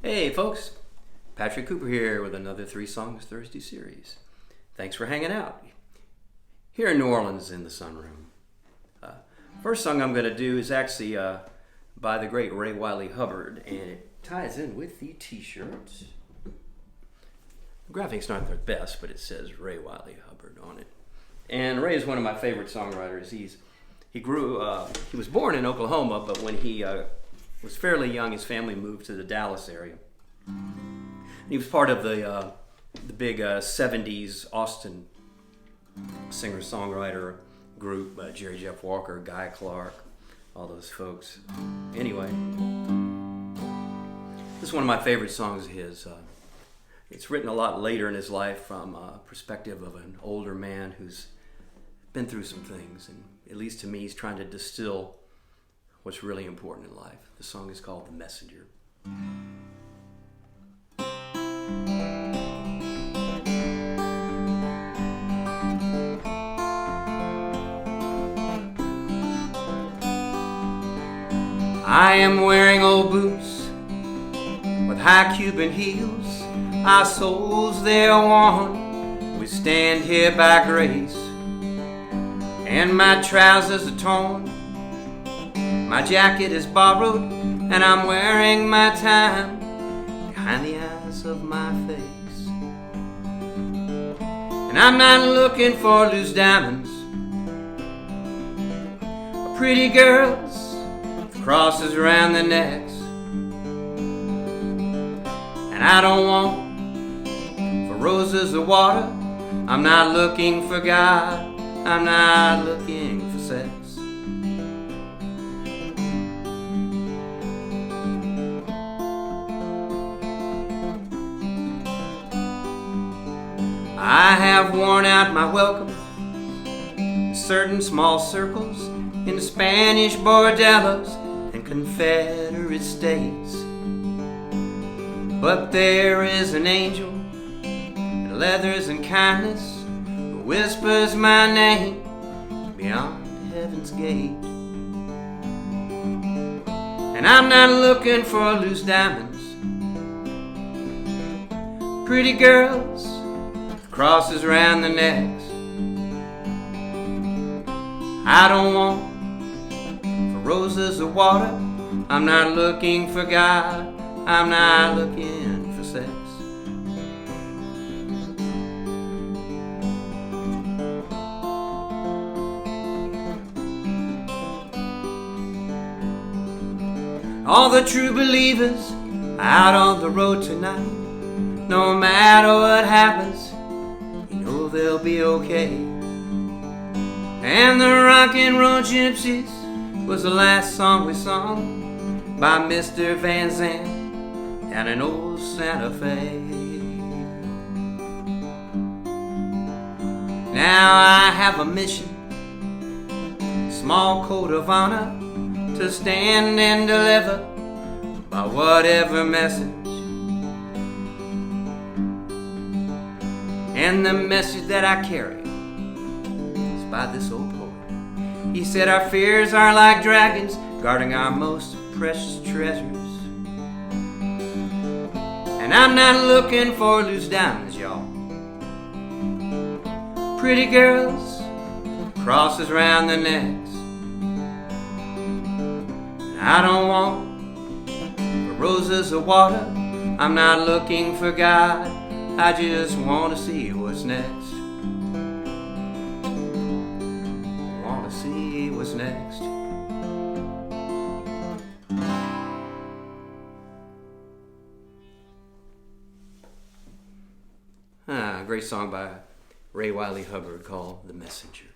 Hey folks, Patrick Cooper here with another Three Songs Thursday series. Thanks for hanging out here in New Orleans in the sunroom. First song I'm going to do is actually by the great Ray Wiley Hubbard, and it ties in with the t-shirt. The graphics aren't their best, but it says Ray Wiley Hubbard on it. And Ray is one of my favorite songwriters. He was born in Oklahoma, but when he was fairly young, his family moved to the Dallas area. He was part of the big 70s Austin singer-songwriter group, Jerry Jeff Walker, Guy Clark, all those folks. Anyway, this is one of my favorite songs of his. It's written a lot later in his life from a perspective of an older man who's been through some things, and at least to me, he's trying to distill what's really important in life. The song is called The Messenger. I am wearing old boots with high Cuban heels. Our soles they are worn. We stand here by grace, and my trousers are torn. My jacket is borrowed, and I'm wearing my time behind the eyes of my face. And I'm not looking for loose diamonds or pretty girls with crosses around their necks. And I don't want for roses or water. I'm not looking for God. I'm not looking for sex. I have worn out my welcome in certain small circles, in the Spanish bordellos and Confederate states. But there is an angel in leathers and kindness who whispers my name beyond heaven's gate. And I'm not looking for loose diamonds, pretty girls, crosses around their necks. I don't want for roses or water. I'm not looking for God. I'm not looking for sex. All the true believers out on the road tonight, no matter what happens, they'll be okay. And the rock and roll gypsies was the last song we sung by Mr. Van Zandt down in old Santa Fe. Now I have a mission, small code of honor, to stand and deliver by whatever message. And the message that I carry is by this old poet. He said our fears are like dragons guarding our most precious treasures. And I'm not looking for loose diamonds, y'all. Pretty girls, crosses around their necks. And I don't want for roses or water. I'm not looking for God. I just want to see what's next. Want to see what's next. Great song by Ray Wiley Hubbard called The Messenger.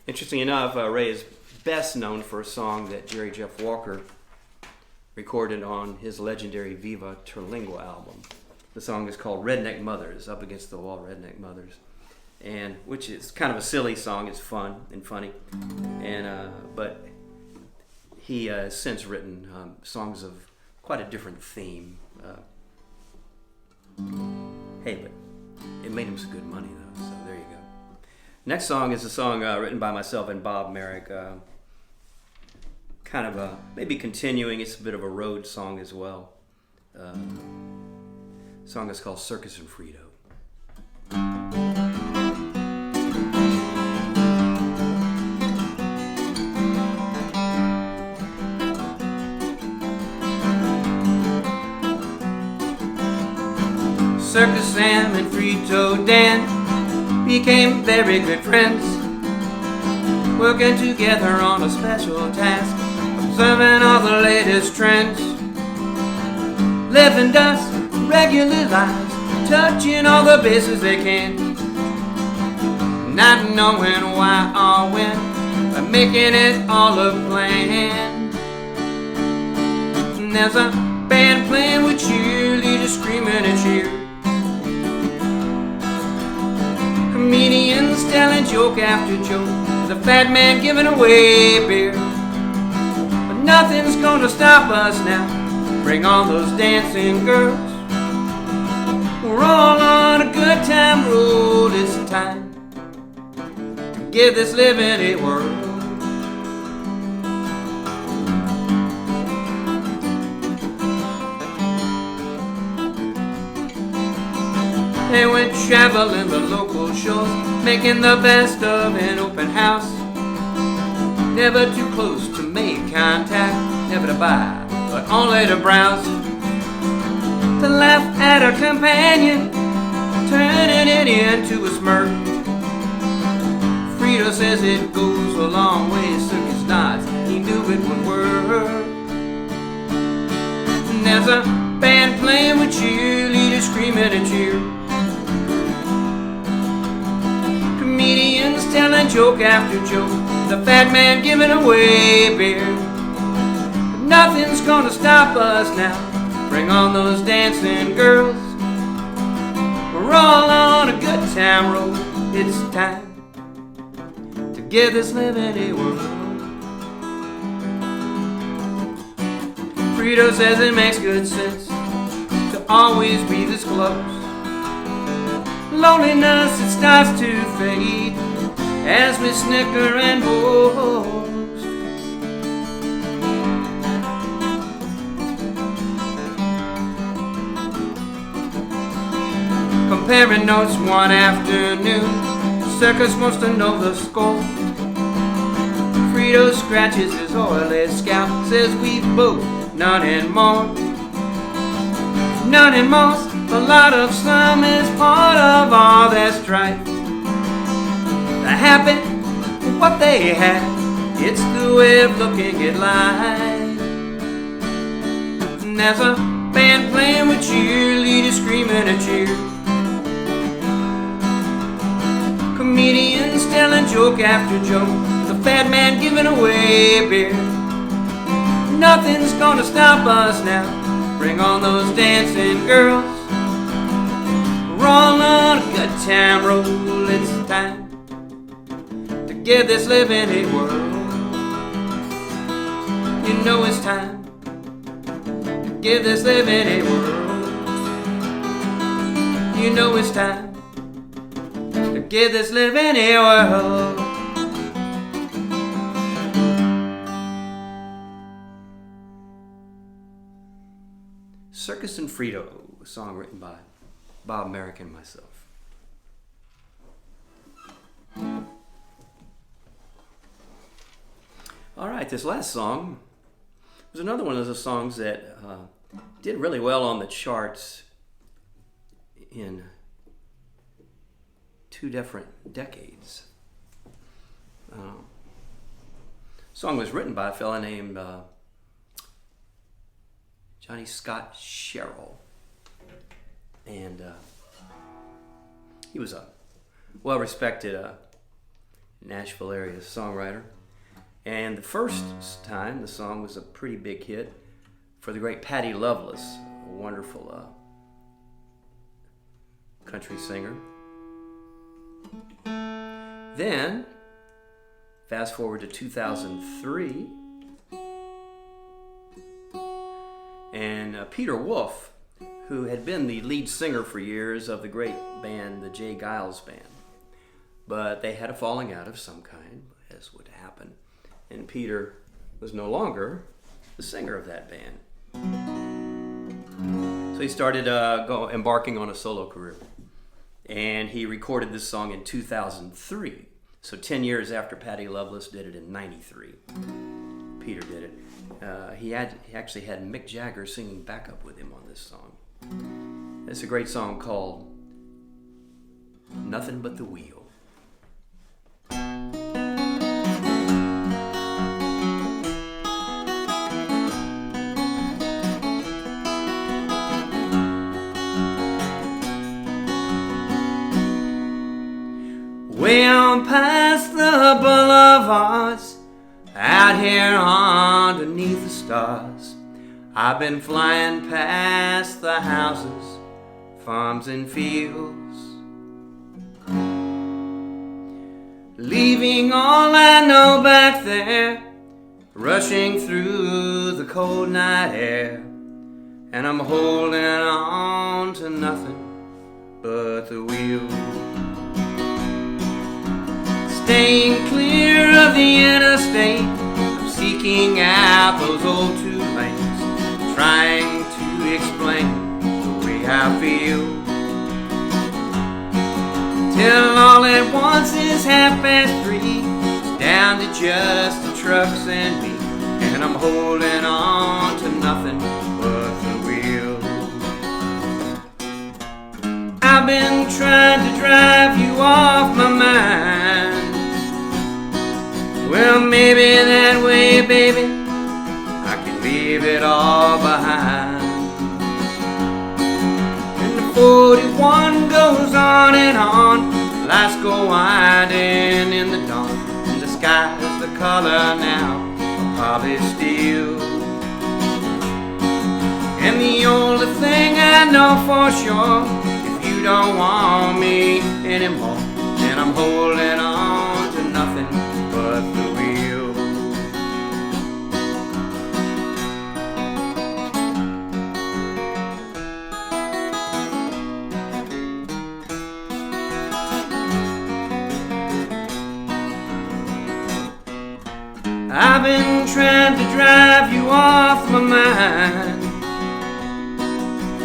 Interesting enough, Ray is best known for a song that Jerry Jeff Walker recorded on his legendary Viva Terlingua album. The song is called Redneck Mothers, Up Against the Wall, Redneck Mothers, and which is kind of a silly song. It's fun and funny, and but he has since written songs of quite a different theme. Hey, but it made him some good money though, so there you go. Next song is a song written by myself and Bob Merrick. kind of maybe continuing. It's a bit of a road song as well. The song is called Circus and Frito. Circus Sam and Frito Dan became very good friends, working together on a special task, observing all the latest trends, living dust, regular lives, touching all the bases they can, not knowing why or when, but making it all a plan. And there's a band playing with cheerleaders screaming and cheer, comedians telling joke after joke, the fat man giving away beer. But nothing's gonna stop us now. Bring on those dancing girls. We're all on a good time roll. It's time to give this living a whirl. They went traveling the local shows, making the best of an open house. Never too close to make contact, never to buy, but only to browse. To laugh at a companion, turning it into a smirk. Frito says it goes a long way, Circus nods, he knew it would work. And there's a band playing with cheerleaders screaming and cheer, comedians telling joke after joke, the fat man giving away beer. But nothing's gonna stop us now. Bring on those dancing girls. We're all on a good time roll. It's time to give this living a whirl. Frito says it makes good sense to always be this close. Loneliness, it starts to fade as we snicker and boast. Comparing notes one afternoon, Circus wants to know the score. Frito scratches his oily scalp, says we've both none and more. None and most, a lot of slum is part of all their strife. They're happy with what they have, it's the way of looking at life. And there's a band playing with cheerleaders screaming a cheer, comedians telling joke after joke, the fat man giving away beer. Nothing's gonna stop us now. Bring on those dancing girls. We're all on a good time roll. It's time to give this living a whirl. You know it's time to give this living a whirl. You know it's time to give this living a whirl. Circus and Frito, a song written by Bob Merrick and myself. All right, this last song was another one of those songs that did really well on the charts in 2 different decades. The song was written by a fella named Johnny Scott Sherrill, and he was a well-respected Nashville area songwriter. And the first time the song was a pretty big hit for the great Patty Loveless, a wonderful country singer. Then, fast forward to 2003, and Peter Wolf, who had been the lead singer for years of the great band, the Jay Giles Band. But they had a falling out of some kind, as would happen. And Peter was no longer the singer of that band. So he started embarking on a solo career. And he recorded this song in 2003. So 10 years after Patty Loveless did it in 93. Peter did it. He actually had Mick Jagger singing backup with him on this song. It's a great song called Nothing But the Wheel. Way on past the boulevards, out here underneath the stars, I've been flying past the houses, farms and fields, leaving all I know back there, rushing through the cold night air, and I'm holding on to nothing but the wheel. Staying clear of the interstate, I'm seeking out those old two lanes, trying to explain the way I feel, till all at once is 3:30. It's down to just the trucks and me, and I'm holding on to nothing but the wheel. I've been trying to drive you off my mind. Well, maybe that way, baby, I can leave it all behind. And the 41 goes on and on, lights go winding in the dawn, and the sky is the color now of polished steel. And the only thing I know for sure, if you don't want me anymore, then I'm holding on to nothing but the wheel. I've been trying to drive you off my mind,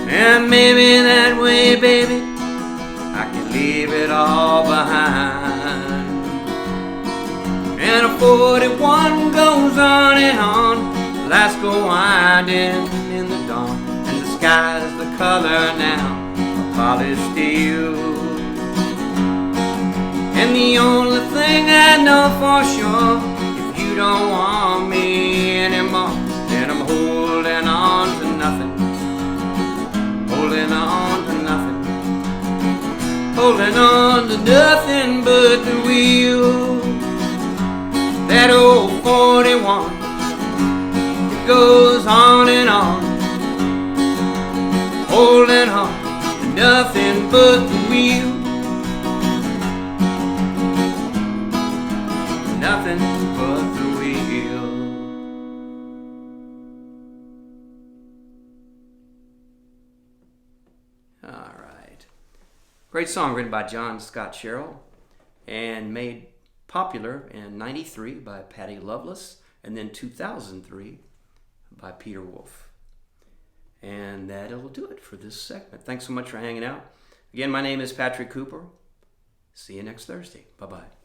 and maybe that way, baby, I can leave it all behind. And a 41 goes on and on, lights go winding in the dawn, and the sky's the color now of polished steel. And the only thing I know for sure, if you don't want me anymore, then I'm holding on to nothing, holding on to nothing, holding on to nothing but the wheel. That old 41, it goes on and on, holding on to nothing but the wheel. Nothing but the wheel. All right. Great song written by John Scott Sherrill and made popular in 93 by Patty Loveless, and then 2003 by Peter Wolf. And that'll do it for this segment. Thanks so much for hanging out. Again, my name is Patrick Cooper. See you next Thursday. Bye-bye.